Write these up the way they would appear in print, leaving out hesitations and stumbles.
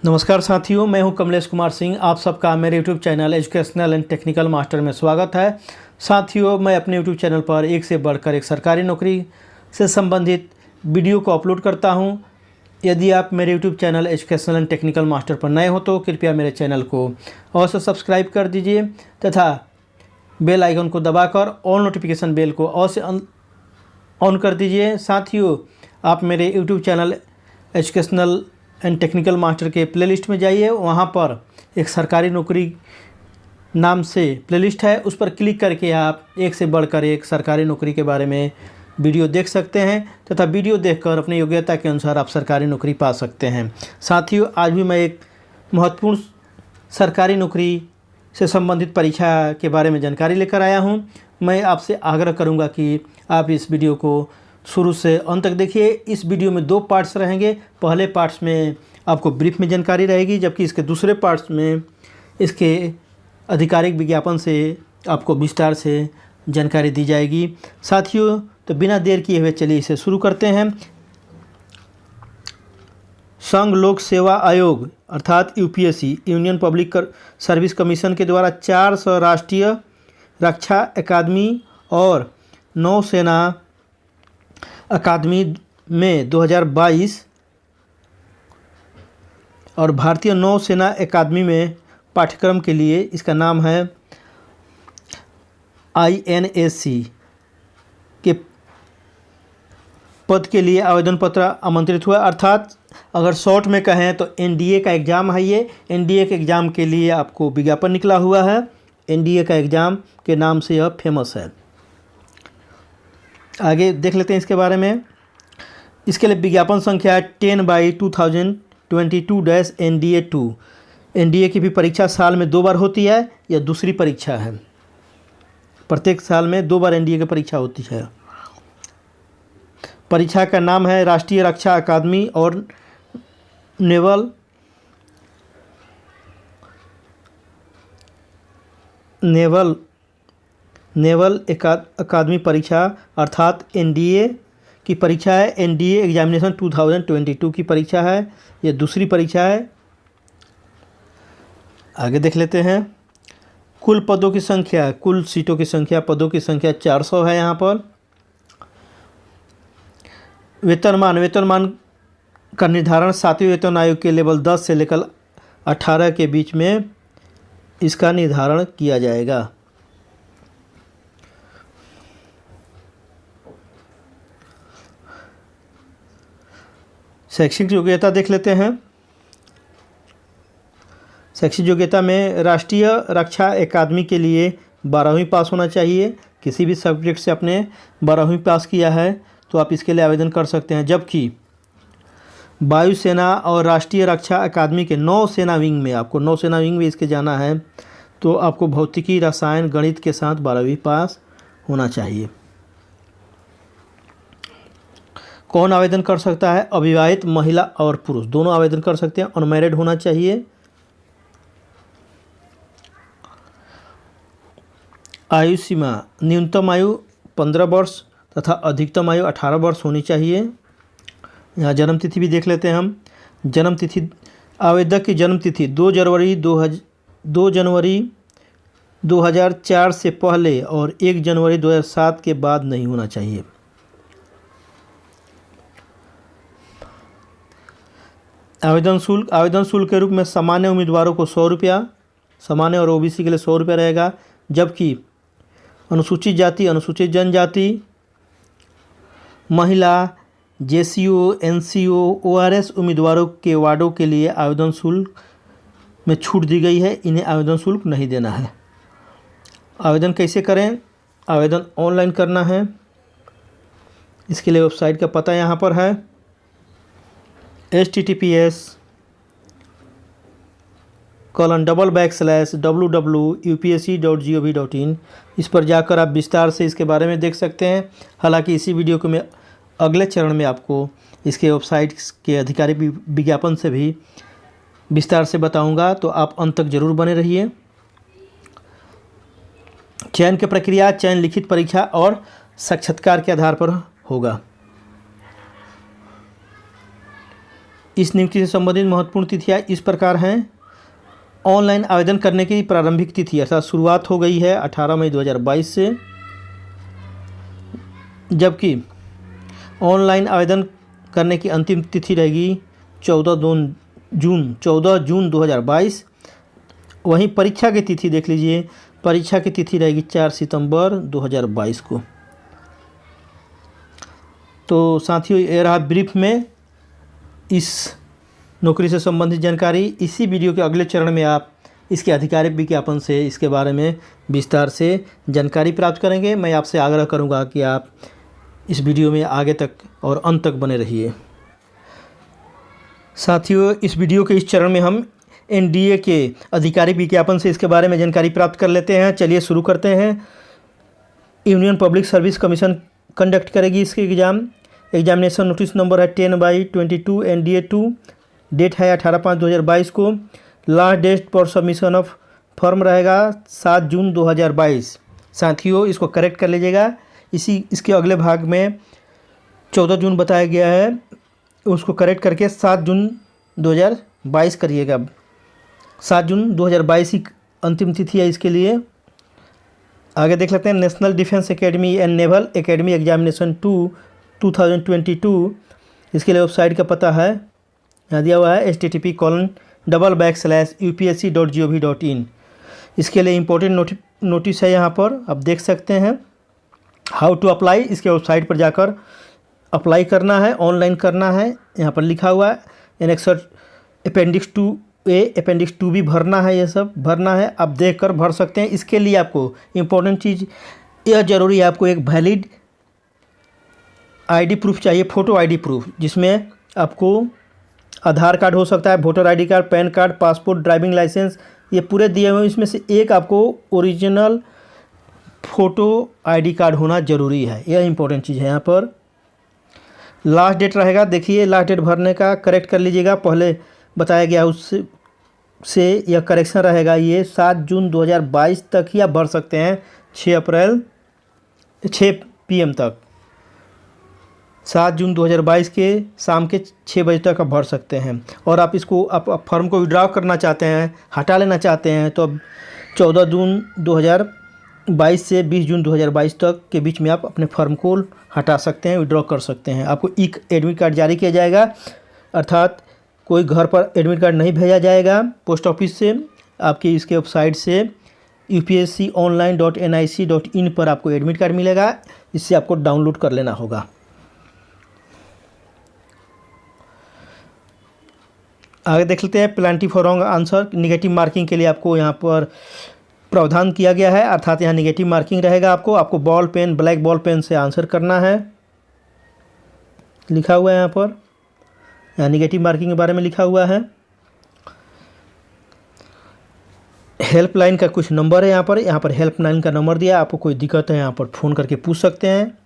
नमस्कार साथियों, मैं हूं कमलेश कुमार सिंह। आप सबका मेरे YouTube channel educational and technical master में स्वागत है। साथियों, मैं अपने YouTube चैनल पर एक से बढ़कर एक सरकारी नौकरी से संबंधित वीडियो को अपलोड करता हूं। यदि आप मेरे YouTube channel educational and technical master पर नए हो तो कृपया मेरे चैनल को अवश्य सब्सक्राइब कर दीजिए तथा बेल आइकन को दबाकर ऑल नोटिफिकेशन बेल को अवश्य ऑन कर दीजिए। साथियों, आप मेरे YouTube channel educational and technical master के प्लेलिस्ट में जाइए। वहाँ पर एक सरकारी नौकरी नाम से प्लेलिस्ट है, उस पर क्लिक करके आप एक से बढ़कर एक सरकारी नौकरी के बारे में वीडियो देख सकते हैं तथा वीडियो देखकर अपनी योग्यता के अनुसार आप सरकारी नौकरी पा सकते हैं। साथियों, आज भी मैं एक महत्वपूर्ण सरकारी नौकरी से संबंधित परीक्षा के बारे में जानकारी लेकर आया हूँ। मैं आपसे आग्रह करूँगा कि आप इस वीडियो को शुरू से अंत तक देखिए। इस वीडियो में 2 पार्ट्स रहेंगे। पहले पार्ट्स में आपको ब्रीफ में जानकारी रहेगी, जबकि इसके दूसरे पार्ट्स में इसके आधिकारिक विज्ञापन से आपको विस्तार से जानकारी दी जाएगी। साथियों, तो बिना देर किए हुए चलिए इसे शुरू करते हैं। संघ लोक सेवा आयोग अर्थात UPSC, union public service commission के द्वारा 400 राष्ट्रीय रक्षा अकादमी और नौसेना अकादमी में 2022 और भारतीय नौसेना अकादमी में पाठ्यक्रम के लिए, इसका नाम है INSC के पद के लिए आवेदन पत्र आमंत्रित हुआ। अर्थात अगर शॉर्ट में कहें तो NDA का एग्ज़ाम है। ये NDA के एग्ज़ाम के लिए आपको विज्ञापन निकला हुआ है। NDA का एग्ज़ाम के नाम से यह फेमस है। आगे देख लेते हैं इसके बारे में। इसके लिए विज्ञापन संख्या 10/2022-NDA2। NDA की भी परीक्षा साल में 2 बार होती है। यह दूसरी परीक्षा है। प्रत्येक साल में 2 बार NDA की परीक्षा होती है। परीक्षा का नाम है राष्ट्रीय रक्षा अकादमी और नेवल अकादमी परीक्षा अर्थात NDA की परीक्षा है। NDA एग्जामिनेशन 2022 की परीक्षा है। यह दूसरी परीक्षा है। आगे देख लेते हैं। कुल पदों की संख्या, कुल सीटों की संख्या, पदों की संख्या 400 है। यहाँ पर वेतनमान का निर्धारण 7वें वेतन आयोग के लेवल 10 से लेकर 18 के बीच में इसका निर्धारण किया जाएगा। शैक्षिक योग्यता देख लेते हैं। शैक्षिक योग्यता में राष्ट्रीय रक्षा अकादमी के लिए 12वीं पास होना चाहिए। किसी भी सब्जेक्ट से आपने 12वीं पास किया है तो आप इसके लिए आवेदन कर सकते हैं। जबकि वायुसेना और राष्ट्रीय रक्षा अकादमी के नौसेना विंग में, आपको नौसेना विंग में इसके जाना है तो आपको भौतिकी, रसायन, गणित के साथ 12वीं पास होना चाहिए। कौन आवेदन कर सकता है? अविवाहित महिला और पुरुष दोनों आवेदन कर सकते हैं। अनमैरिड होना चाहिए। आयु सीमा, न्यूनतम आयु 15 वर्ष तथा अधिकतम आयु 18 वर्ष होनी चाहिए। यहाँ जन्म तिथि भी देख लेते हैं हम। जन्म तिथि, आवेदक की जन्म तिथि 2 जनवरी 2004 से पहले और 1 जनवरी 2007 के बाद नहीं होना चाहिए। आवेदन शुल्क के रूप में सामान्य उम्मीदवारों को 100 रुपया, सामान्य और OBC के लिए 100 रुपया रहेगा। जबकि अनुसूचित जाति, अनुसूचित जनजाति, महिला, JCO, NCO, ORS उम्मीदवारों के वार्डों के लिए आवेदन शुल्क में छूट दी गई है। इन्हें आवेदन शुल्क नहीं देना है। आवेदन कैसे करें? आवेदन ऑनलाइन करना है। इसके लिए वेबसाइट का पता यहाँ पर है https://www.upsc.gov.in। इस पर जाकर आप विस्तार से इसके बारे में देख सकते हैं। हालांकि इसी वीडियो को मैं अगले चरण में आपको इसके वेबसाइट के आधिकारिक विज्ञापन से भी विस्तार से बताऊंगा, तो आप अंत तक जरूर बने रहिए। चयन की प्रक्रिया, चयन लिखित परीक्षा और साक्षात्कार के आधार पर होगा। इस नियुक्ति से संबंधित महत्वपूर्ण तिथियाँ इस प्रकार हैं। ऑनलाइन आवेदन करने की प्रारंभिक तिथि अर्थात शुरुआत हो गई है 18 मई 2022 से, जबकि ऑनलाइन आवेदन करने की अंतिम तिथि रहेगी 14 जून 2022। वहीं परीक्षा की तिथि देख लीजिए, परीक्षा की तिथि रहेगी 4 सितंबर 2022 को। तो साथियों, ये रहा ब्रीफ में इस नौकरी से संबंधित जानकारी। इसी वीडियो के अगले चरण में आप इसके आधिकारिक विज्ञापन से इसके बारे में विस्तार से जानकारी प्राप्त करेंगे। मैं आपसे आग्रह करूंगा कि आप इस वीडियो में आगे तक और अंत तक बने रहिए। साथियों, इस वीडियो के इस चरण में हम एनडीए के आधिकारिक विज्ञापन से इसके बारे में जानकारी प्राप्त कर लेते हैं। चलिए शुरू करते हैं। Union public service commission conduct करेगी इसके एग्जामिनेशन। नोटिस नंबर है 10/22 NDA 2। डेट है 18/5/2022 को। Last date for submission of form रहेगा 7 जून 2022। साथियों, इसको करेक्ट कर लीजिएगा। इसके अगले भाग में 14 जून बताया गया है, उसको करेक्ट करके 7 जून 2022 करिएगा। 7 जून 2022 ही अंतिम तिथि है इसके लिए। आगे देख लेते हैं। National defence academy and naval academy examination 2 2022। इसके लिए वेबसाइट का पता है, यहाँ दिया हुआ है http://upsc.gov.in। इसके लिए इम्पोर्टेंट नोटिस है, यहाँ पर आप देख सकते हैं। हाउ टू अप्लाई, इसके वेबसाइट पर जाकर अप्लाई करना है, ऑनलाइन करना है। यहाँ पर लिखा हुआ है एनेक्सर अपेंडिक्स 2A अपेंडिक्स 2 भी भरना है, ये सब भरना है। आप देख कर भर सकते हैं। इसके लिए आपको इम्पोर्टेंट चीज़ यह ज़रूरी है, आपको एक वैलिड आईडी प्रूफ चाहिए, फ़ोटो आईडी प्रूफ, जिसमें आपको आधार कार्ड हो सकता है, voter ID card, PAN card, passport, driving licence, ये पूरे दिए हुए हैं। इसमें से एक आपको ओरिजिनल फ़ोटो आईडी कार्ड होना ज़रूरी है, यह इंपॉर्टेंट चीज़ है। यहाँ पर लास्ट डेट रहेगा, देखिए लास्ट डेट भरने का करेक्ट कर लीजिएगा। पहले बताया गया उससे यह करेक्शन रहेगा। ये 7 जून 2022 तक ही आप भर सकते हैं, 6 PM तक। 7 जून 2022 के शाम के 6 बजे तक आप भर सकते हैं। और आप इसको आप फॉर्म को विड्रॉ करना चाहते हैं, हटा लेना चाहते हैं, तो अब 14 जून 2022 से 20 जून 2022 तक के बीच में आप अपने फॉर्म को हटा सकते हैं, विड्रॉ कर सकते हैं। आपको एक एडमिट कार्ड जारी किया जाएगा, अर्थात कोई घर पर एडमिट कार्ड नहीं भेजा जाएगा पोस्ट ऑफिस से। आपकी इसके वेबसाइट से upsconline.nic.in पर आपको एडमिट कार्ड मिलेगा, इससे आपको डाउनलोड कर लेना होगा। आगे देख लेते हैं। Plenty for wrong answer, negative marking के लिए आपको यहाँ पर प्रावधान किया गया है, अर्थात यहाँ निगेटिव मार्किंग रहेगा। आपको ball pen, black ball pen से आंसर करना है, लिखा हुआ है यहाँ पर। यहाँ निगेटिव मार्किंग के बारे में लिखा हुआ है। हेल्पलाइन का कुछ नंबर है यहाँ पर हेल्पलाइन का नंबर दिया। आपको कोई दिक्कत है यहाँ पर फ़ोन करके पूछ सकते हैं।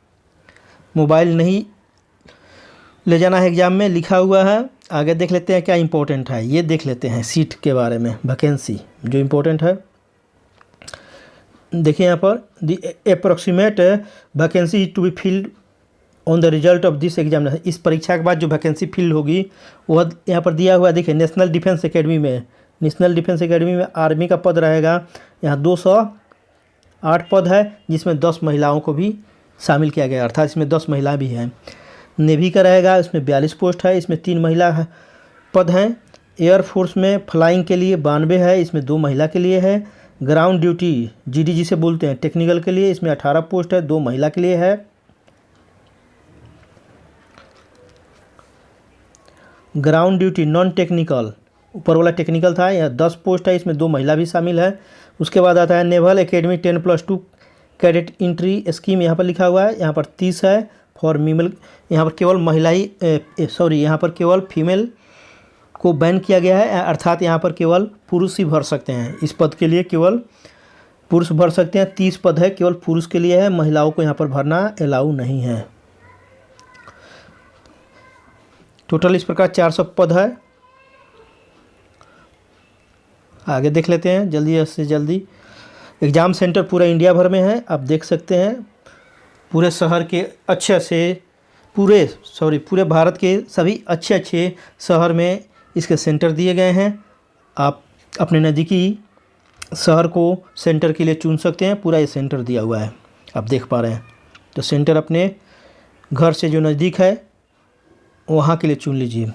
मोबाइल नहीं ले जाना है एग्ज़ाम में, लिखा हुआ है। आगे देख लेते हैं क्या इंपॉर्टेंट है, ये देख लेते हैं सीट के बारे में, वैकेंसी जो इम्पोर्टेंट है। देखिए यहाँ पर the approximate vacancy to be filled on the result of this examination. इस परीक्षा के बाद जो वैकेंसी फिल्ड होगी वह यहाँ पर दिया हुआ है। देखिए नेशनल डिफेंस एकेडमी में आर्मी का पद रहेगा। यहाँ 208 पद है, जिसमें 10 महिलाओं को भी शामिल किया गया, अर्थात इसमें 10 महिला भी हैं। नेवी का रहेगा, इसमें 42 पोस्ट है, इसमें 3 महिला पद हैं। एयरफोर्स में फ्लाइंग के लिए 92 है, इसमें 2 महिला के लिए है। ग्राउंड ड्यूटी GDG से बोलते हैं टेक्निकल के लिए, इसमें 18 पोस्ट है, 2 महिला के लिए है। ग्राउंड ड्यूटी नॉन टेक्निकल, ऊपर वाला टेक्निकल था, यह 10 पोस्ट है, इसमें 2 महिला भी शामिल है। उसके बाद आता है naval academy 10+2 cadet entry scheme, यहाँ पर लिखा हुआ है। यहाँ पर 30 है फॉर फीमेल, यहाँ पर केवल महिला ही यहाँ पर केवल फीमेल को बैन किया गया है, अर्थात यहाँ पर केवल पुरुष ही भर सकते हैं। इस पद के लिए केवल पुरुष भर सकते हैं। 30 पद है, केवल पुरुष के लिए है, महिलाओं को यहाँ पर भरना अलाउ नहीं है। टोटल इस प्रकार 400 पद है। आगे देख लेते हैं जल्दी से जल्दी। एग्ज़ाम सेंटर पूरा इंडिया भर में है, आप देख सकते हैं। पूरे शहर के अच्छे से पूरे भारत के सभी अच्छे अच्छे शहर में इसके सेंटर दिए गए हैं। आप अपने नज़दीकी शहर को सेंटर के लिए चुन सकते हैं। पूरा ये सेंटर दिया हुआ है, आप देख पा रहे हैं। तो सेंटर अपने घर से जो नज़दीक है वहाँ के लिए चुन लीजिए।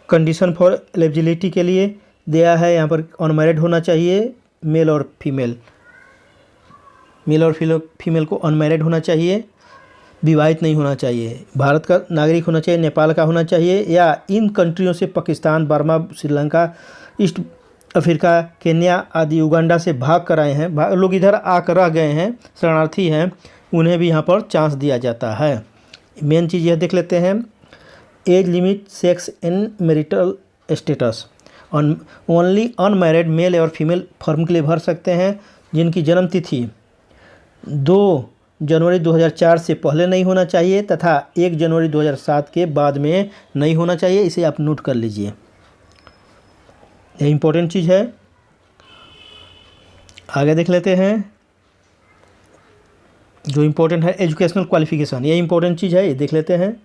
कंडीशन फॉर एलिजिबिलिटी के लिए दिया है यहाँ पर, अनमैरिड होना चाहिए मेल और फीमेल को अनमैरिड होना चाहिए, विवाहित नहीं होना चाहिए, भारत का नागरिक होना चाहिए, नेपाल का होना चाहिए, या इन कंट्रियों से Pakistan, Burma, Sri Lanka, east Africa, Kenya आदि, उगांडा से भाग कर आए हैं, लोग इधर आकर रह गए हैं, शरणार्थी हैं, उन्हें भी यहाँ पर चांस दिया जाता है। मेन चीज़ यह देख लेते हैं, age limit, sex and marital status. Only unmarried mail और फीमेल फॉर्म के लिए भर सकते हैं जिनकी जन्म तिथि 2 जनवरी 2004 से पहले नहीं होना चाहिए तथा 1 जनवरी 2007 के बाद में नहीं होना चाहिए। इसे आप नोट कर लीजिए, यह इम्पोर्टेंट चीज़ है। आगे देख लेते हैं, जो इम्पोर्टेंट है एजुकेशनल क्वालिफिकेशन, ये इम्पोर्टेंट चीज़ है, ये देख लेते हैं।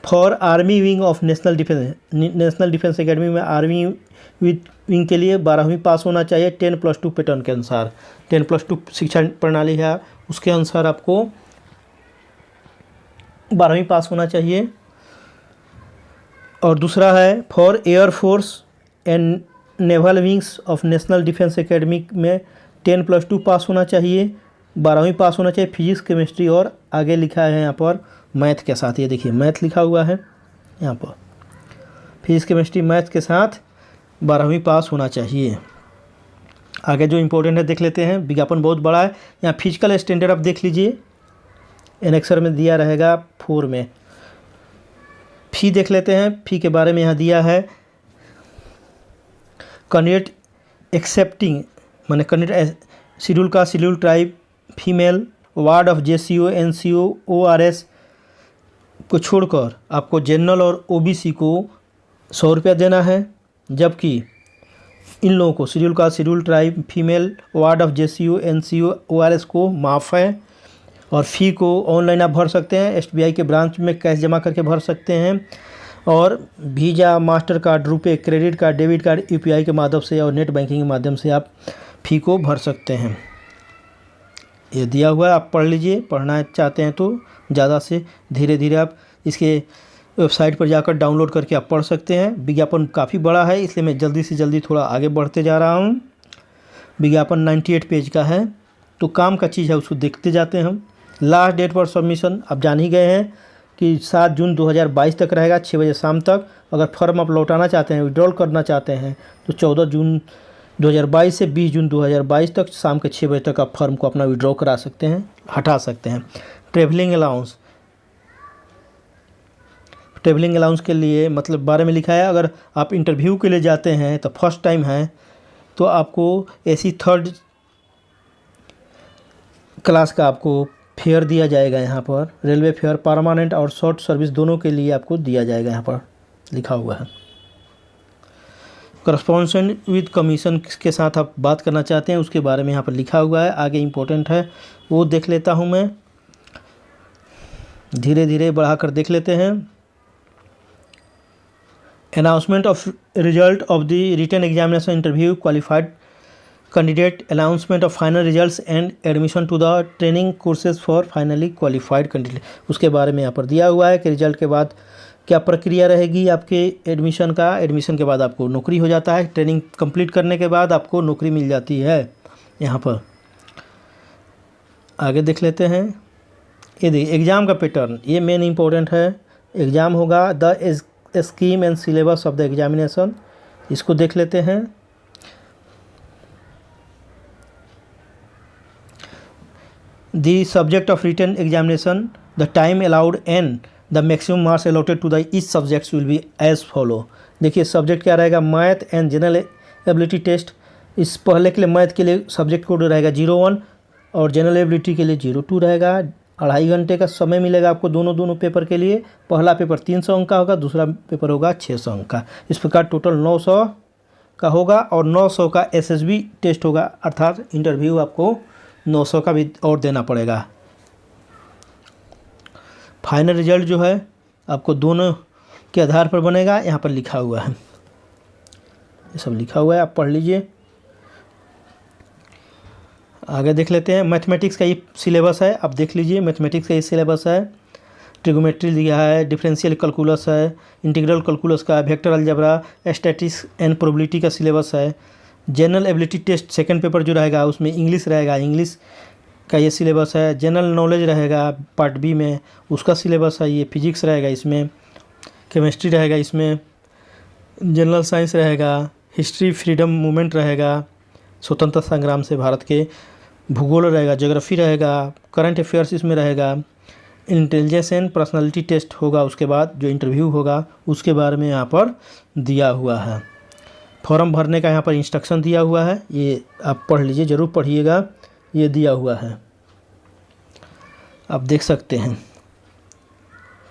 For army wing of national defence academy में आर्मी विंग के लिए 12वीं पास होना चाहिए 10+2 पैटर्न के अनुसार। 10+2 शिक्षा प्रणाली है, उसके अनुसार आपको 12वीं पास होना चाहिए। और दूसरा है for air force and naval wings of national defence academy में 10+2 पास होना चाहिए, 12वीं पास होना चाहिए। फिजिक्स, केमिस्ट्री और आगे लिखा है यहाँ पर मैथ के साथ, ये देखिए मैथ लिखा हुआ है यहाँ पर, फिजिक्स, केमिस्ट्री, मैथ के साथ 12वीं पास होना चाहिए। आगे जो इम्पोर्टेंट है देख लेते हैं, विज्ञापन बहुत बड़ा है। यहाँ फिजिकल स्टैंडर्ड आप देख लीजिए, एनेक्सर में दिया रहेगा 4 में। फी देख लेते हैं, फी के बारे में यहाँ दिया है, कैंडिडेट एक्सेप्टिंग माने candidate schedule caste, schedule tribe, female, ward of JCO, NCO, ORS को छोड़कर आपको जनरल और OBC को 100 रुपया देना है, जबकि इन लोगों को schedule caste, schedule tribe, female, ward of JCO, NCO, ORS को माफ़ है। और फ़ी को ऑनलाइन आप भर सकते हैं, SBI के ब्रांच में कैश जमा करके भर सकते हैं, और वीज़ा, मास्टर कार्ड, रुपए, credit card, debit card, UPI के माध्यम से और नेट बैंकिंग के माध्यम से आप फ़ी को भर सकते हैं। ये दिया हुआ है, आप पढ़ लीजिए। पढ़ना चाहते हैं तो ज़्यादा से धीरे धीरे आप इसके वेबसाइट पर जाकर डाउनलोड करके आप पढ़ सकते हैं। विज्ञापन काफ़ी बड़ा है, इसलिए मैं जल्दी से जल्दी थोड़ा आगे बढ़ते जा रहा हूँ। विज्ञापन 98 पेज का है, तो काम का चीज़ है, उसको देखते जाते हैं हम। लास्ट डेट फॉर सबमिशन आप जान ही गए हैं कि 7 जून 2022 तक रहेगा, 6 बजे शाम तक। अगर फॉर्म आप लौटाना चाहते हैं, विड्रॉल करना चाहते हैं, तो 14 जून 2022 से 20 जून 2022 तक शाम के 6 बजे तक आप फॉर्म को अपना विड्रॉ करा सकते हैं, हटा सकते हैं। ट्रैवलिंग अलाउंस के लिए मतलब बारे में लिखा है, अगर आप इंटरव्यू के लिए जाते हैं तो फर्स्ट टाइम है तो आपको AC 3rd क्लास का आपको फेयर दिया जाएगा। यहाँ पर रेलवे फेयर परमानेंट और शॉर्ट सर्विस दोनों के लिए आपको दिया जाएगा, यहाँ पर लिखा हुआ है। करस्पॉन्डेंस विद कमीशन के साथ आप बात करना चाहते हैं, उसके बारे में यहाँ पर लिखा हुआ है। आगे इम्पोर्टेंट है वो देख लेता हूँ मैं, धीरे धीरे बढ़ाकर देख लेते हैं। Announcement of result of the written examination interview qualified candidate, announcement of final results and admission to the training courses for finally qualified candidate, उसके बारे में यहाँ पर दिया हुआ है कि रिजल्ट के बाद क्या प्रक्रिया रहेगी आपके एडमिशन का। एडमिशन के बाद आपको नौकरी हो जाता है, ट्रेनिंग कंप्लीट करने के बाद आपको नौकरी मिल जाती है। यहाँ पर आगे देख लेते हैं, ये देखिए एग्ज़ाम का पैटर्न, ये मेन इंपॉर्टेंट है। एग्ज़ाम होगा the scheme and syllabus of the examination, इसको देख लेते हैं। The subject of written examination, the time allowed and the maximum marks allotted to the each subjects will be as follow. देखिए subject क्या रहेगा, math and general ability test. इस पहले के लिए मैथ के लिए सब्जेक्ट कोड रहेगा 01 और जनरल एबिलिटी के लिए 02 रहेगा। 2.5 घंटे का समय मिलेगा आपको दोनों पेपर के लिए। पहला पेपर 300 अंक का होगा, दूसरा पेपर होगा 600 अंक का। इस प्रकार टोटल 900 का होगा और 900 का SSB टेस्ट होगा, अर्थात इंटरव्यू आपको 900 का भी और देना पड़ेगा। फाइनल रिजल्ट जो है आपको दोनों के आधार पर बनेगा, यहाँ पर लिखा हुआ है, ये सब लिखा हुआ है, आप पढ़ लीजिए। आगे देख लेते हैं। मैथमेटिक्स का ये सिलेबस है, आप देख लीजिए। मैथमेटिक्स का ये सिलेबस है। ट्रिगोमेट्री दिया है, डिफरेंशियल कैलकुलस है, इंटीग्रल कैलकुलस का, vector algebra, statistics and probability का सिलेबस है। General ability test second paper जो रहेगा उसमें इंग्लिश रहेगा, इंग्लिश का ये सिलेबस है। जनरल नॉलेज रहेगा पार्ट बी में, उसका सिलेबस है ये। फिजिक्स रहेगा इसमें, केमिस्ट्री रहेगा इसमें, जनरल साइंस रहेगा, हिस्ट्री फ्रीडम मूवमेंट रहेगा, स्वतंत्रता संग्राम से भारत के, भूगोल रहेगा, ज्योग्राफी रहेगा, करंट अफेयर्स इसमें रहेगा, इंटेलिजेंस एंड पर्सनालिटी टेस्ट होगा। उसके बाद जो इंटरव्यू होगा उसके बारे में यहाँ पर दिया हुआ है। फॉर्म भरने का यहाँ पर इंस्ट्रक्शन दिया हुआ है, ये आप पढ़ लीजिए, ज़रूर पढ़िएगा, ये दिया हुआ है, आप देख सकते हैं।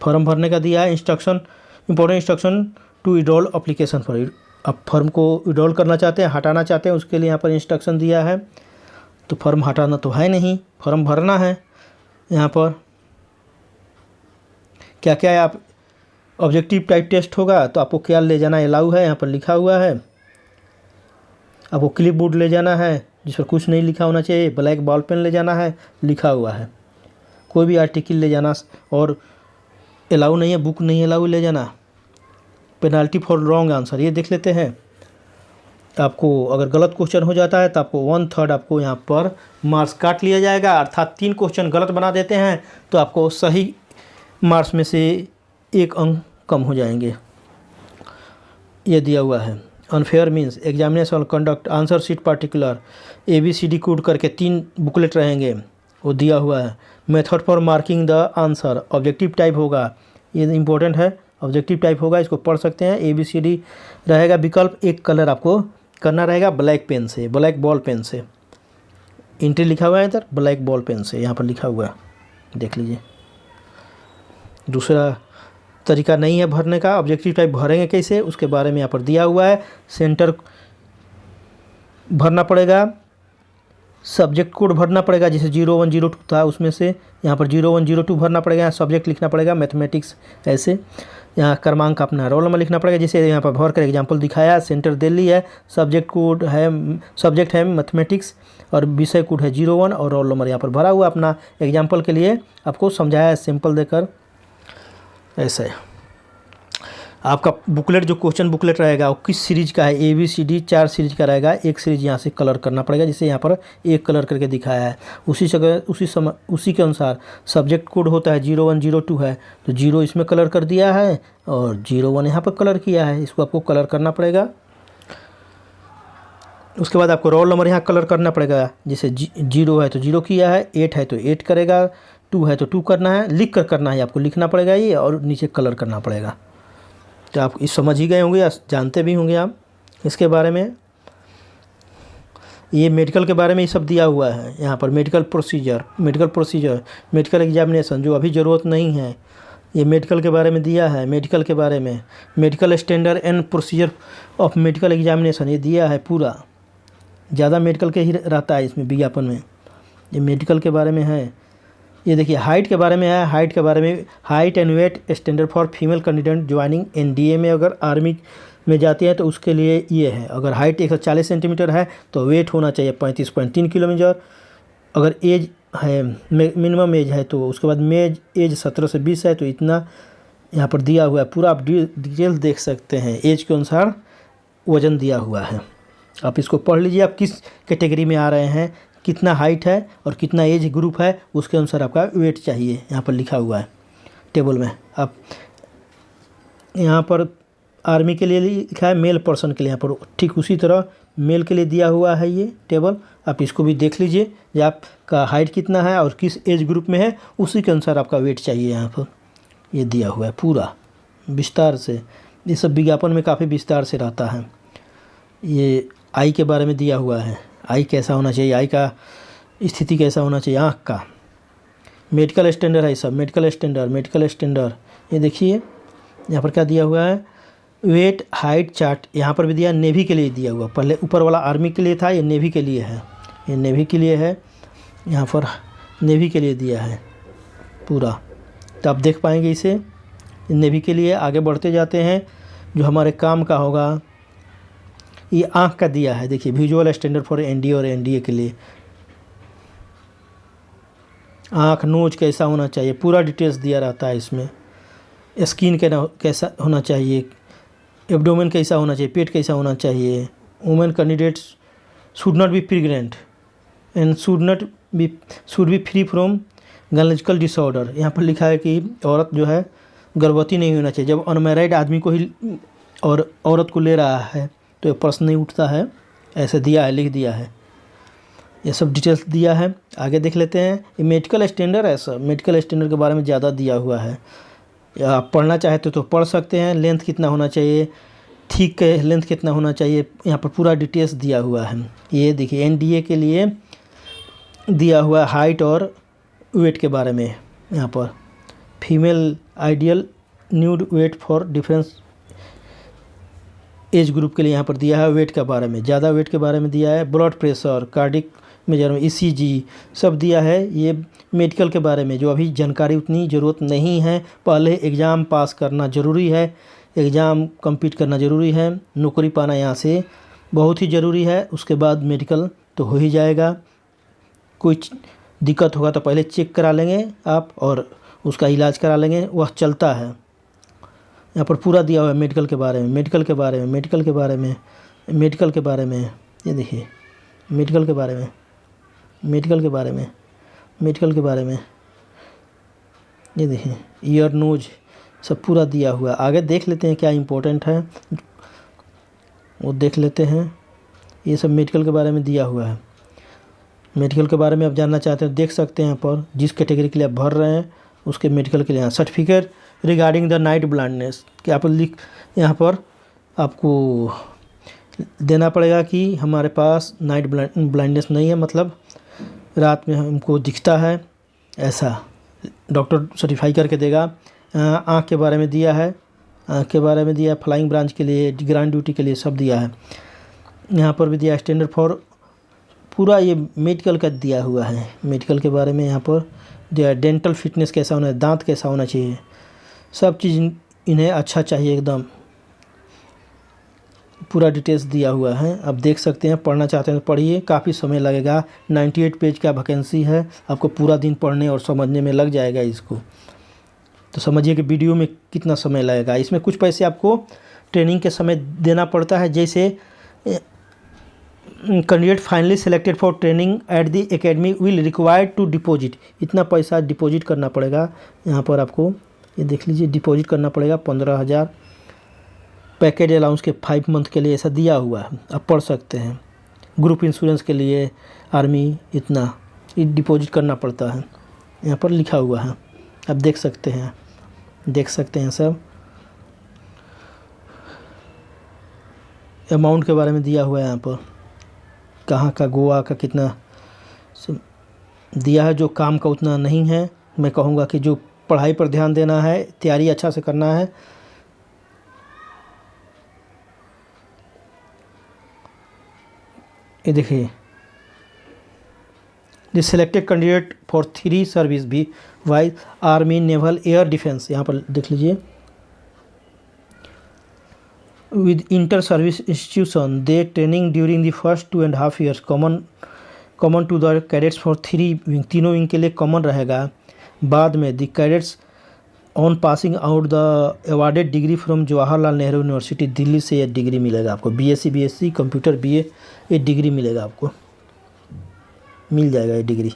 फॉर्म भरने का दिया है instruction, important instruction to withdrawal application for. आप फॉर्म को विड्रॉल करना चाहते हैं, हटाना चाहते हैं, उसके लिए यहाँ पर इंस्ट्रक्शन दिया है। तो फॉर्म हटाना तो है नहीं, फॉर्म भरना है। यहाँ पर क्या क्या है, आप ऑब्जेक्टिव टाइप टेस्ट होगा तो आपको क्या ले जाना अलाउ है, यहाँ पर लिखा हुआ है। आपको क्लिप बोर्ड ले जाना है जिस पर कुछ नहीं लिखा होना चाहिए, ब्लैक बॉल पेन ले जाना है, लिखा हुआ है। कोई भी आर्टिकल ले जाना और अलाउ नहीं है, बुक नहीं अलाउ ले जाना। पेनाल्टी फॉर रॉन्ग आंसर, ये देख लेते हैं। आपको अगर गलत क्वेश्चन हो जाता है तो आपको 1/3 आपको यहाँ पर मार्क्स काट लिया जाएगा, अर्थात 3 क्वेश्चन गलत बना देते हैं तो आपको सही मार्क्स में से 1 अंक कम हो जाएंगे। ये दिया हुआ है। Unfair means examination conduct answer sheet particular, ABCD code करके 3 बुकलेट रहेंगे, वो दिया हुआ है। Method for marking the answer, objective type होगा, ये इंपॉर्टेंट है, ऑब्जेक्टिव टाइप होगा, इसको पढ़ सकते हैं। ABCD रहेगा विकल्प, एक कलर आपको करना रहेगा ब्लैक पेन से, ब्लैक बॉल पेन से। एंट्री लिखा हुआ है इधर ब्लैक बॉल पेन से, यहाँ पर लिखा हुआ है, देख लीजिए। दूसरा तरीका नहीं है भरने का, ऑब्जेक्टिव टाइप भरेंगे कैसे उसके बारे में यहाँ पर दिया हुआ है। सेंटर भरना पड़ेगा, सब्जेक्ट कोड भरना पड़ेगा, जैसे 0102 था उसमें से यहाँ पर 0102 भरना पड़ेगा। यहाँ सब्जेक्ट लिखना पड़ेगा मैथमेटिक्स, ऐसे यहाँ क्रमांक अपना रोल नंबर लिखना पड़ेगा, जैसे यहाँ पर भर कर एग्जाम्पल दिखाया। सेंटर दिल्ली है, सब्जेक्ट कोड है, सब्जेक्ट है मैथमेटिक्स और विषय कोड है 01 और रोल नंबर यहाँ पर भरा हुआ अपना एग्जाम्पल के लिए आपको समझाया है सिंपल देकर। ऐसा है आपका बुकलेट, जो क्वेश्चन बुकलेट रहेगा वो किस सीरीज का है, ABCD 4 सीरीज का रहेगा। एक सीरीज यहाँ से कलर करना पड़ेगा, जैसे यहाँ पर एक कलर करके दिखाया है। उसी के अनुसार सब्जेक्ट कोड होता है 0102 है तो 0 इसमें कलर कर दिया है और 01 यहाँ पर कलर किया है, इसको आपको कलर करना पड़ेगा। उसके बाद आपको रोल नंबर यहाँ कलर करना पड़ेगा, जैसे 0 है तो 0 किया है, 8 है तो 8 करेगा, 2 है तो 2 करना है, लिख कर करना है, आपको लिखना पड़ेगा ये और नीचे कलर करना पड़ेगा। तो आप इस समझ ही गए होंगे या जानते भी होंगे आप इसके बारे में। ये मेडिकल के बारे में ये सब दिया हुआ है यहाँ पर। मेडिकल प्रोसीजर, मेडिकल एग्जामिनेशन जो अभी ज़रूरत नहीं है, ये मेडिकल के बारे में दिया है। मेडिकल के बारे में medical standard and procedure of medical examination ये दिया है पूरा, ज़्यादा मेडिकल के ही रहता है इसमें विज्ञापन में। ये मेडिकल के बारे में है। ये देखिए हाइट के बारे में है, हाइट के बारे में, height and weight standard for female candidate joining NDA में अगर आर्मी में जाती है तो उसके लिए ये है। अगर हाइट 140 सेंटीमीटर है तो वेट होना चाहिए 35.3 किलोमीटर। अगर एज है, मिनिमम एज है तो उसके बाद एज 17 से 20 है तो इतना यहाँ पर दिया हुआ है पूरा। आप डिटेल देख सकते हैं, एज के अनुसार वज़न दिया हुआ है। आप इसको पढ़ लीजिए, आप किस कैटेगरी में आ रहे हैं, कितना हाइट है और कितना एज ग्रुप है, उसके अनुसार आपका वेट चाहिए, यहाँ पर लिखा हुआ है टेबल में। आप यहाँ पर आर्मी के लिए लिखा है, मेल पर्सन के लिए यहाँ पर ठीक उसी तरह मेल के लिए दिया हुआ है ये टेबल। आप इसको भी देख लीजिए कि आपका हाइट कितना है और किस एज ग्रुप में है, उसी के अनुसार आपका वेट चाहिए। यहाँ पर ये दिया हुआ है पूरा विस्तार से। ये सब विज्ञापन में काफ़ी विस्तार से रहता है। ये आई के बारे में दिया हुआ है, आई कैसा होना चाहिए, आई का स्थिति कैसा होना चाहिए, आँख का। मेडिकल स्टैंडर्ड है सब, मेडिकल स्टैंडर्ड। ये देखिए यहाँ पर क्या दिया हुआ है, वेट हाइट चार्ट यहाँ पर भी दिया। नेवी के लिए दिया हुआ, पहले ऊपर वाला आर्मी के लिए था, ये नेवी के लिए है, ये नेवी के लिए है। यहाँ पर नेवी के लिए दिया है पूरा तो आप देख पाएंगे इसे। नेवी के लिए आगे बढ़ते जाते हैं, जो हमारे काम का होगा, ये आँख का दिया है। देखिए विजुअल स्टैंडर्ड फॉर एनडीए और एनडीए के लिए आँख नोज कैसा होना चाहिए, पूरा डिटेल्स दिया रहता है इसमें। स्किन कैसा होना चाहिए, एब्डोमेन कैसा होना चाहिए, पेट कैसा होना चाहिए। Women candidates should not be pregnant and should be free from gynaecological disorder. यहाँ पर लिखा है कि औरत जो है गर्भवती नहीं होना चाहिए। जब अनमैरिड आदमी को ही और औरत को ले रहा है तो ये प्रश्न नहीं उठता है, ऐसे दिया है, लिख दिया है। ये सब डिटेल्स दिया है। आगे देख लेते हैं। ये मेडिकल स्टैंडर्ड है सर, मेडिकल स्टैंडर्ड के बारे में ज़्यादा दिया हुआ है। आप पढ़ना चाहते तो पढ़ सकते हैं। लेंथ कितना होना चाहिए, ठीक है, लेंथ कितना होना चाहिए, यहाँ पर पूरा डिटेल्स दिया हुआ है। ये देखिए एनडीए के लिए दिया हुआ हाइट और वेट के बारे में। यहाँ पर female ideal nude weight for difference age group के लिए यहाँ पर दिया है। वेट के बारे में, ज़्यादा वेट के बारे में दिया है। Blood pressure, cardiac measurement, ECG सब दिया है। ये मेडिकल के बारे में जो अभी जानकारी उतनी ज़रूरत नहीं है। पहले एग्ज़ाम पास करना ज़रूरी है, एग्ज़ाम कंप्लीट करना ज़रूरी है, नौकरी पाना यहाँ से बहुत ही ज़रूरी है। उसके बाद मेडिकल तो हो ही जाएगा। कोई दिक्कत होगा तो पहले चेक करा लेंगे आप और उसका इलाज करा लेंगे, वह चलता है। यहाँ पर पूरा दिया हुआ है मेडिकल के बारे में, मेडिकल के बारे में, मेडिकल के बारे में, मेडिकल के बारे में। ये देखिए मेडिकल के बारे में, मेडिकल के बारे में, मेडिकल के बारे में। ये देखिए ईयर नोज सब पूरा दिया हुआ है। आगे देख लेते हैं क्या इम्पोर्टेंट है, वो देख लेते हैं। ये सब मेडिकल के बारे में दिया हुआ है। मेडिकल के बारे में आप जानना चाहते हैं देख सकते हैं यहाँ पर। जिस कैटेगरी के लिए आप भर रहे हैं उसके मेडिकल के लिए यहाँ certificate regarding the night blindness क्या आप यहाँ पर आपको देना पड़ेगा कि हमारे पास नाइट ब्लाइंडनेस नहीं है, मतलब रात में हमको दिखता है, ऐसा डॉक्टर सर्टिफाई करके देगा। आँख के बारे में दिया है, आँख के बारे में दिया है, फ्लाइंग ब्रांच के लिए, ग्रांड ड्यूटी के लिए सब दिया है। यहाँ पर भी दिया स्टैंडर्ड फॉर, पूरा ये मेडिकल का दिया हुआ है। मेडिकल के बारे में यहाँ पर दिया, डेंटल फिटनेस कैसा होना है, दांत कैसा होना चाहिए, सब चीज़ इन्हें अच्छा चाहिए एकदम। पूरा डिटेल्स दिया हुआ है, आप देख सकते हैं। पढ़ना चाहते हैं तो पढ़िए, काफ़ी समय लगेगा। 98 पेज का वैकेंसी है, आपको पूरा दिन पढ़ने और समझने में लग जाएगा इसको। तो समझिए कि वीडियो में कितना समय लगेगा। इसमें कुछ पैसे आपको ट्रेनिंग के समय देना पड़ता है, जैसे candidate finally selected for training at the academy will required to deposit, इतना पैसा डिपॉजिट करना पड़ेगा। यहाँ पर आपको ये देख लीजिए डिपॉजिट करना पड़ेगा 15,000। पैकेज अलाउंस के 5 मंथ के लिए ऐसा दिया हुआ है, आप पढ़ सकते हैं। ग्रुप इंश्योरेंस के लिए आर्मी इतना ये डिपॉजिट करना पड़ता है, यहाँ पर लिखा हुआ है, आप देख सकते हैं, देख सकते हैं सब। अमाउंट के बारे में दिया हुआ है यहाँ पर, कहाँ का, गोवा का कितना दिया है। जो काम का उतना नहीं है, मैं कहूँगा कि जो पढ़ाई पर ध्यान देना है, तैयारी अच्छा से करना है। ये देखिए the selected candidate for 3 service भी wise army, naval, air defence, यहाँ पर देख लीजिए। With inter service institution the training during the first 2.5 years common to the cadets for 3 wing, तीनों विंग के लिए कॉमन रहेगा। बाद में the cadets on passing out the awarded degree from Jawaharlal Nehru university, Delhi से ये डिग्री मिलेगा आपको। बीएससी, बीएससी कंप्यूटर, बीए, ये डिग्री मिलेगा आपको, मिल जाएगा ये डिग्री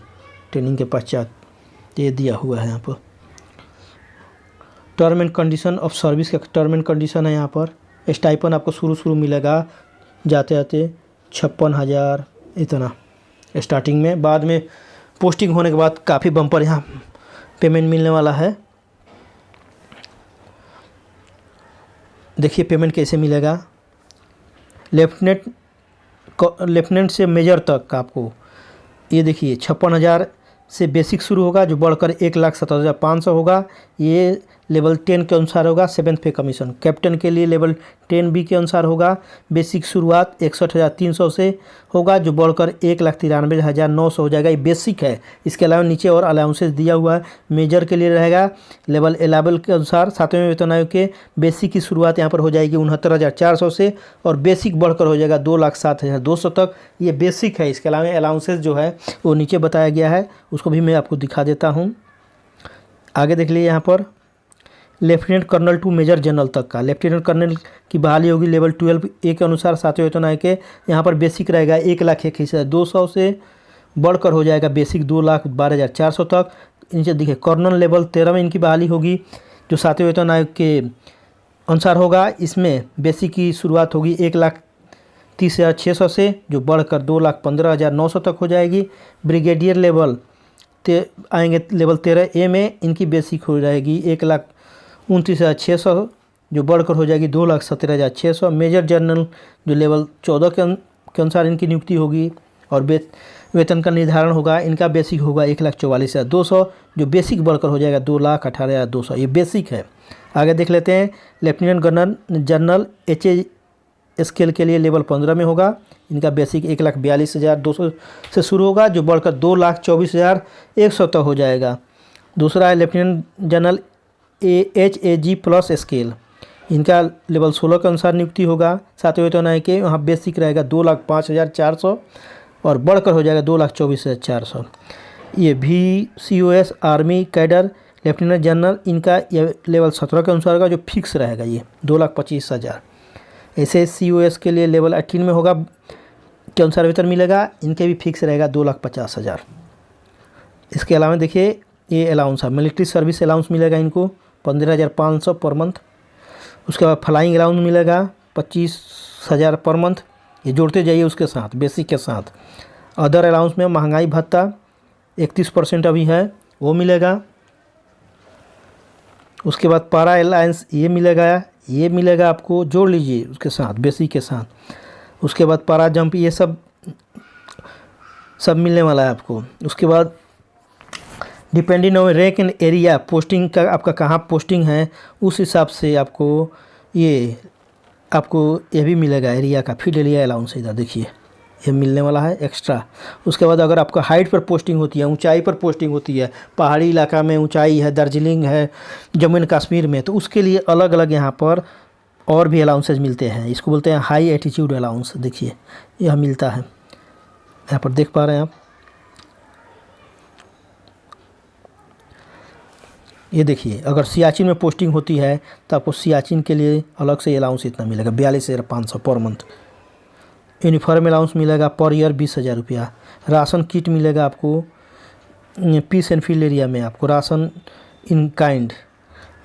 ट्रेनिंग के पश्चात। ये दिया हुआ है यहाँ पर। Term and condition of service का टर्म एंड कंडीशन है यहाँ पर। स्टाइपन आपको शुरू मिलेगा, जाते जाते 56,000 इतना स्टार्टिंग में। बाद में पोस्टिंग होने के बाद काफ़ी बम्पर यहाँ पेमेंट मिलने वाला है। देखिए पेमेंट कैसे मिलेगा। लेफ्टिनेंट से मेजर तक का आपको, ये देखिए 56,000 से बेसिक शुरू होगा, जो बढ़कर 1,70,500 होगा। ये लेवल 10 के अनुसार होगा 7th पे कमीशन। कैप्टन के लिए लेवल 10B के अनुसार होगा। बेसिक शुरुआत 61,300 से होगा जो बढ़कर 1,93,900 हो जाएगा। ये बेसिक है। इसके अलावा नीचे और अलाउंसेस दिया हुआ है। मेजर के लिए रहेगा लेवल 11 के अनुसार 7वें वेतन आयोग के बेसिक की शुरुआत यहाँ पर हो जाएगी 69,400 से और बेसिक बढ़कर हो जाएगा 2,07,200 तक। ये बेसिक है। इसके अलावा अलाउंसेस जो है वो नीचे बताया गया है, उसको भी मैं आपको दिखा देता हूँ। आगे देख लीजिए यहाँ पर lieutenant colonel to major general तक का लेफ्टिनेंट कर्नल की बहाली होगी लेवल 12A के अनुसार 7वें वेतन आयोग के। यहाँ पर बेसिक रहेगा 1,01,200 से बढ़कर हो जाएगा बेसिक 2,12,400 तक। नीचे देखिए कर्नल लेवल 13 में इनकी बहाली होगी जो 7वें वेतन आयोग के अनुसार होगा। इसमें बेसिक की शुरुआत होगी 1,30,600 से जो बढ़कर 2,15,900 तक हो जाएगी। ब्रिगेडियर लेवल आएंगे लेवल 13A में, इनकी बेसिक हो जाएगी 1,29,600 जो बढ़कर हो जाएगी 2,17,600। मेजर जनरल जो लेवल 14 के अनुसार इनकी नियुक्ति होगी और वेतन का निर्धारण होगा। इनका बेसिक होगा 1,44,200 जो बेसिक बढ़कर हो जाएगा 2,18,200। ये बेसिक है। आगे देख लेते हैं लेफ्टिनेंट जनरल HA स्केल के लिए लेवल 15 में होगा। इनका बेसिक 1,42,200 से शुरू होगा जो बढ़कर 2,24,100 तक हो जाएगा। दूसरा है lieutenant general HAG plus scale. इनका लेवल 16 के अनुसार नियुक्ति होगा 7वें वेतन आयोग के। वहाँ बेसिक रहेगा 2,05,400 और बढ़कर हो जाएगा 2,24,400। ये VCOS army cadre lieutenant general, इनका ये लेवल 17 के अनुसार का जो फिक्स रहेगा ये 2,25,000। ऐसे COS के लिए लेवल 18 में होगा के अनुसार वेतन मिलेगा। इनके भी फिक्स रहेगा 2,50,000। इसके अलावा देखिए ये अलाउंस है, मिलिट्री सर्विस अलाउंस मिलेगा इनको 15,500 पर मंथ। उसके बाद फ्लाइंग अलाउंस मिलेगा 25,000 पर मंथ। ये जोड़ते जाइए उसके साथ बेसिक के साथ। अदर अलाउंस में महंगाई भत्ता 31% अभी है वो मिलेगा। उसके बाद पारा अलायंस ये मिलेगा आपको, जोड़ लीजिए उसके साथ बेसिक के साथ। उसके बाद पारा जंप ये सब मिलने वाला है आपको। उसके बाद depending on rank and area posting का आपका कहाँ पोस्टिंग है उस हिसाब से आपको ये भी मिलेगा एरिया का फील्ड एरिया अलाउंस। इधर देखिए ये मिलने वाला है एक्स्ट्रा। उसके बाद अगर आपका हाइट पर पोस्टिंग होती है, ऊंचाई पर पोस्टिंग होती है, पहाड़ी इलाका में ऊंचाई है, दार्जिलिंग है, जम्मू एंड कश्मीर में, तो उसके लिए अलग अलग यहाँ पर और भी अलाउंसेज मिलते हैं। इसको बोलते हैं हाई एटीट्यूड अलाउंस। देखिए यह मिलता है, यहाँ पर देख पा रहे हैं आप। ये देखिए अगर सियाचिन में पोस्टिंग होती है तो आपको सियाचिन के लिए अलग से अलाउंस इतना मिलेगा 42,500 पर मंथ। यूनिफॉर्म अलाउंस मिलेगा पर ईयर 20,000 रुपया। राशन किट मिलेगा आपको पीस एंड फील्ड एरिया में, आपको राशन इन काइंड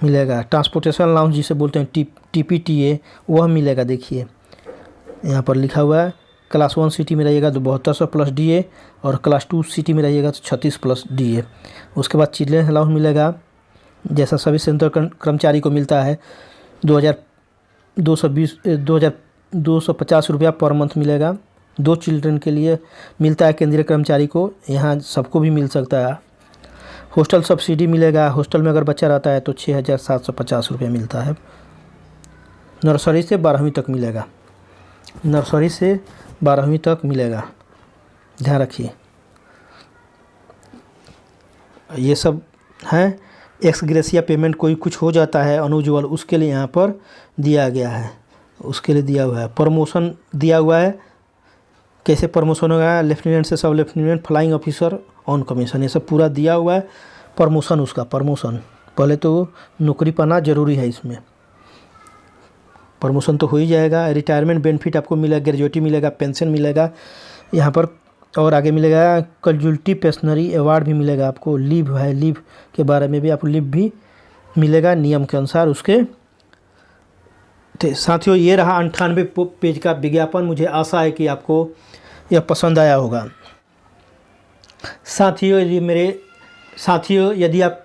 मिलेगा। ट्रांसपोर्टेशन अलाउंस जिसे बोलते हैं TPTA वह मिलेगा। देखिए यहाँ पर लिखा हुआ है क्लास 1 सिटी में रहिएगा तो 7200 प्लस DA और क्लास 2 सिटी में रहिएगा तो 36 प्लस DA। उसके बाद चिल्ड्रेन अलाउंस मिलेगा जैसा सभी सेंटर कर्मचारी को मिलता है 2,250 रुपया पर मंथ मिलेगा। 2 चिल्ड्रन के लिए मिलता है केंद्रीय कर्मचारी को, यहाँ सबको भी मिल सकता है। हॉस्टल सब्सिडी मिलेगा, हॉस्टल में अगर बच्चा रहता है तो 6,750 रुपया मिलता है। नर्सरी से 12वीं तक मिलेगा, नर्सरी से 12वीं तक मिलेगा, ध्यान रखिए। ये सब हैं। एक्स ग्रेसिया पेमेंट कोई कुछ हो जाता है अनयूजुअल, उसके लिए यहाँ पर दिया गया है, उसके लिए दिया हुआ है। प्रमोशन दिया हुआ है, कैसे प्रमोशन होगा, लेफ्टिनेंट से सब lieutenant, flying officer, on commission, ये सब पूरा दिया हुआ है। प्रमोशन उसका प्रमोशन पहले तो नौकरी पाना ज़रूरी है, इसमें प्रमोशन तो हो ही जाएगा। रिटायरमेंट बेनिफिट आपको मिलेगा, ग्रेजुएटी मिलेगा, पेंशन मिलेगा यहाँ पर, और आगे मिलेगा कैजुअल्टी पेंशनरी अवार्ड भी मिलेगा आपको। लीव है, लीव के बारे में भी आपको लीव भी मिलेगा नियम के अनुसार उसके। तो साथियों ये रहा 98 पेज का विज्ञापन। मुझे आशा है कि आपको यह पसंद आया होगा। साथियों यदि आप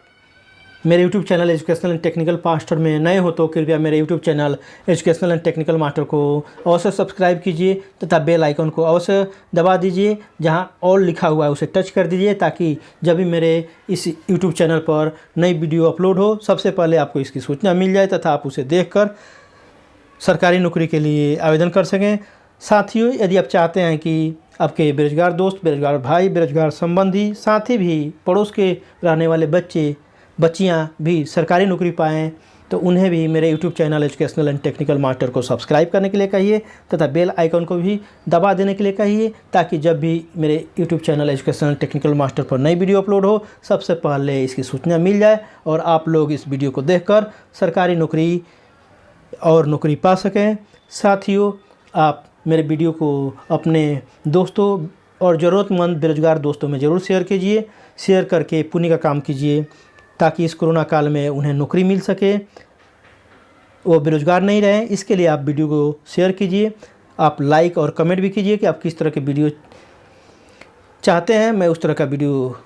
मेरे YouTube channel educational and technical master में नए हो तो कृपया मेरे YouTube channel educational and technical master को अवश्य सब्सक्राइब कीजिए तथा बेल आइकन को अवश्य दबा दीजिए। जहां ऑल लिखा हुआ है उसे टच कर दीजिए ताकि जब भी मेरे इस YouTube चैनल पर नई वीडियो अपलोड हो सबसे पहले आपको इसकी सूचना मिल जाए तथा आप उसे देखकर सरकारी नौकरी के लिए आवेदन कर सकें। साथियों, यदि आप चाहते हैं कि आपके बेरोजगार दोस्त, बेरोजगार भाई, बेरोजगार संबंधी, साथ ही भी पड़ोस के रहने वाले बच्चे बच्चियां भी सरकारी नौकरी पाएँ तो उन्हें भी मेरे YouTube channel educational and technical master को सब्सक्राइब करने के लिए कहिए तथा बेल आइकन को भी दबा देने के लिए कहिए ताकि जब भी मेरे YouTube channel educational and technical master पर नई वीडियो अपलोड हो सबसे पहले इसकी सूचना मिल जाए और आप लोग इस वीडियो को देखकर सरकारी नौकरी और नौकरी पा सकें। साथियों, आप मेरे वीडियो को अपने दोस्तों और ज़रूरतमंद बेरोजगार दोस्तों में ज़रूर शेयर कीजिए। शेयर करके पुण्य का काम कीजिए ताकि इस कोरोना काल में उन्हें नौकरी मिल सके, वो बेरोजगार नहीं रहें। इसके लिए आप वीडियो को शेयर कीजिए। आप लाइक और कमेंट भी कीजिए कि आप किस तरह के वीडियो चाहते हैं। मैं उस तरह का वीडियो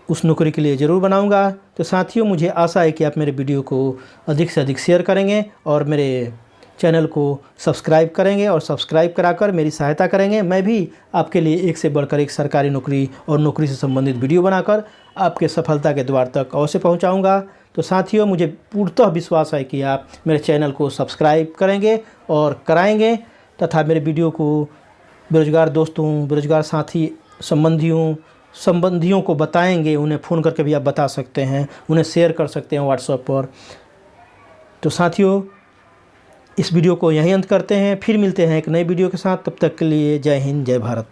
उस नौकरी के लिए ज़रूर बनाऊंगा। तो साथियों, मुझे आशा है कि आप मेरे वीडियो को अधिक से अधिक शेयर करेंगे और मेरे चैनल को सब्सक्राइब करेंगे और सब्सक्राइब कराकर मेरी सहायता करेंगे। मैं भी आपके लिए एक से बढ़कर एक सरकारी नौकरी और नौकरी से संबंधित वीडियो बनाकर आपके सफलता के द्वार तक अवश्य पहुंचाऊंगा। तो साथियों, मुझे पूर्णतः विश्वास है कि आप मेरे चैनल को सब्सक्राइब करेंगे और कराएंगे तथा मेरे वीडियो को बेरोजगार दोस्तों, बेरोजगार साथी, संबंधियों को बताएंगे। उन्हें फ़ोन करके भी आप बता सकते हैं, उन्हें शेयर कर सकते हैं व्हाट्सएप पर। तो साथियों, इस वीडियो को यहीं अंत करते हैं। फिर मिलते हैं एक नई वीडियो के साथ। तब तक के लिए जय हिंद, जय भारत।